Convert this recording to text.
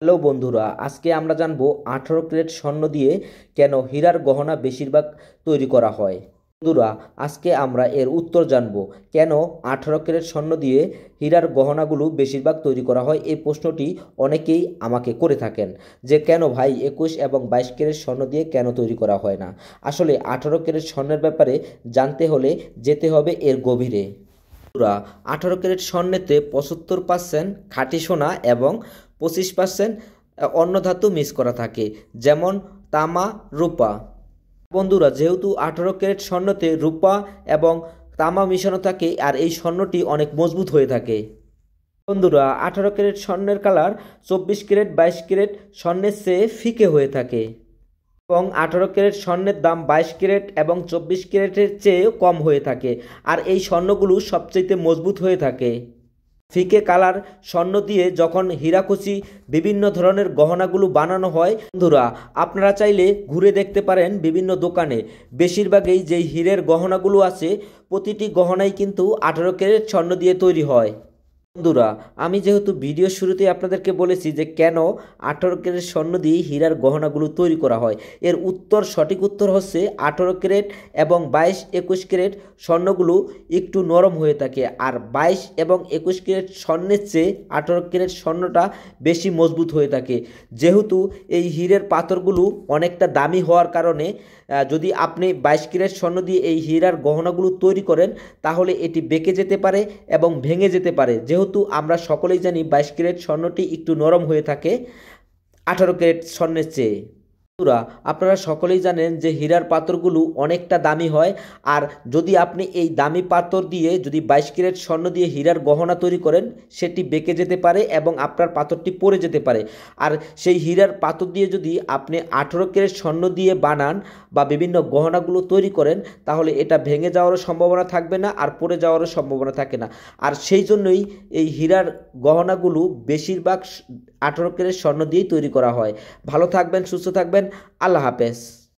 Hello বন্ধুরা, আজকে আমরা জানবো 18 ক্যারেট স্বর্ণ দিয়ে কেন হীরার গহনা বেশিরভাগ তৈরি করা হয়। বন্ধুরা, আজকে আমরা এর উত্তর জানবো কেন 18 ক্যারেট স্বর্ণ দিয়ে হীরার গহনাগুলো বেশিরভাগ তৈরি করা হয়। এই প্রশ্নটি অনেকেই আমাকে করে থাকেন যে কেন ভাই 21 এবং 22 ক্যারেট স্বর্ণ দিয়ে কেন তৈরি করা হয় না। আসলে 18 ক্যারেট স্বর্ণের ব্যাপারে জানতে হলে যেতে হবে এর গভীরে। 18 ক্যারেট স্বর্ণেতে 75% খাঁটি সোনা এবং 25% অন্য ধাতু মিক্স করা থাকে, যেমন তামা, রূপা। বন্ধুরা, যেহেতু 18 ক্যারেট স্বর্ণতে রূপা এবং তামা মিশানো থাকে আর এই স্বর্ণটি অনেক মজবুত হয়ে থাকে। বন্ধুরা, 18 ক্যারেট স্বর্ণের কালার 24 ক্যারেট 22 ক্যারেট স্বর্ণের চেয়ে ফিকে হয়ে থাকে এবং 18 ক্যারেট স্বর্ণের দাম 22 ক্যারেট এবং 24 ক্যারেটের চেয়ে কম হয়ে থাকে আর এই স্বর্ণগুলো সবচেয়ে মজবুত হয়ে থাকে। ফিকে কালার স্বর্ণ দিয়ে যখন হীরাকুচি বিভিন্ন ধরনের গহনাগুলো বানানো হয়, বন্ধুরা আপনারা চাইলে ঘুরে দেখতে পারেন বিভিন্ন দোকানে বেশিরভাগই যেই হীরের গহনাগুলো আছে প্রতিটি গহনাই কিন্তু 18 ক্যারেট স্বর্ণ দিয়ে তৈরি হয়। বন্ধুরা, আমি যেহেতু ভিডিও শুরুতে আপনাদেরকে বলেছি যে কেন 18 ক্যারেট স্বর্ণ দিয়ে হীরার গহনাগুলো তৈরি করা হয়, এর সঠিক উত্তর হচ্ছে 18 ক্যারেট এবং 22-21 ক্যারেট স্বর্ণগুলো একটু নরম হয়ে থাকে আর 22 এবং 21 ক্যারেট স্বর্ণের চেয়ে 18 ক্যারেট স্বর্ণটা বেশি মজবুত হয়ে থাকে। যেহেতু এই হীরের পাথরগুলো অনেকটা দামি হওয়ার কারণে যদি আপনি 22 ক্যারেট স্বর্ণ দিয়ে এই হীরার গহনাগুলো তৈরি করেন তাহলে এটি বেঁকে যেতে পারে এবং ভেঙে যেতে পারে। যেহেতু আমরা সকলেই জানি 22 ক্যারেট স্বর্ণটি একটু নরম হয়ে থাকে 18 ক্যারেট স্বর্ণের চেয়ে। আপনারা সকলেই জানেন যে হীরার পাথরগুলো অনেকটা দামি হয় আর যদি আপনি এই দামি পাথর দিয়ে যদি 22 ক্যারেট স্বর্ণ দিয়ে হীরার গহনা তৈরি করেন সেটি বেঁকে যেতে পারে এবং আপনার পাথরটি পড়ে যেতে পারে। আর সেই হীরার পাথর দিয়ে যদি আপনি 18 ক্যারেট স্বর্ণ দিয়ে বানান বা বিভিন্ন গহনাগুলো তৈরি করেন তাহলে এটা ভেঙে যাওয়ারও সম্ভাবনা থাকবে না আর পড়ে যাওয়ারও সম্ভাবনা থাকে না। আর সেই জন্যই এই হীরার গহনাগুলো বেশিরভাগ 18 ক্যারেট স্বর্ণ দিয়েই তৈরি করা হয়। ভালো থাকবেন, সুস্থ থাকবেন, আল্লাহ হাফেজ।